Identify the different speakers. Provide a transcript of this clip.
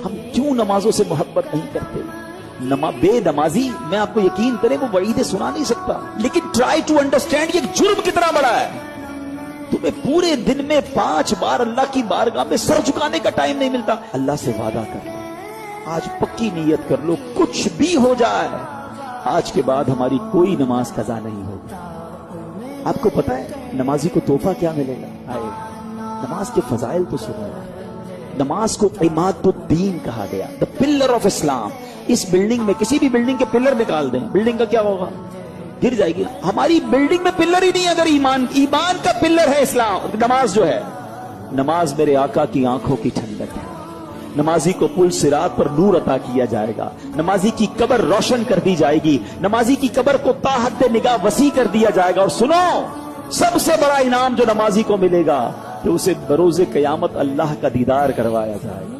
Speaker 1: ہم کیوں نمازوں سے محبت نہیں کرتے؟ بے نمازی، میں آپ کو یقین کریں وہ وعیدیں سنا نہیں سکتا، لیکن ٹرائی ٹو انڈرسٹینڈ یہ جرم کتنا بڑا ہے۔ تمہیں پورے دن میں 5 بار اللہ کی بارگاہ میں سر جھکانے کا ٹائم نہیں ملتا۔ اللہ سے وعدہ کر لو، آج پکی نیت کر لو، کچھ بھی ہو جائے آج کے بعد ہماری کوئی نماز قضا نہیں ہوگی۔ آپ کو پتا ہے نمازی کو تحفہ کیا ملے گا؟ آئے نماز کے فضائل تو سنو۔ نماز کو عماد الدین کہا گیا، دا پلر آف اسلام۔ اس بلڈنگ میں کسی بھی بلڈنگ کے پلر نکال دیں، بلڈنگ کا کیا ہوگا؟ گر جائے گی۔ ہماری بلڈنگ میں پلر ہی نہیں، اگر ایمان کا پلر ہے اسلام، نماز جو ہے۔ نماز میرے آقا کی آنکھوں کی ٹھنڈک ہے۔ نمازی کو پل صراط پر نور عطا کیا جائے گا، نمازی کی قبر روشن کر دی جائے گی، نمازی کی قبر کو تا حد نگاہ وسیع کر دیا جائے گا۔ اور سنو، سب سے بڑا انعام جو نمازی کو ملے گا کہ اسے بروز قیامت اللہ کا دیدار کروایا جائے گا۔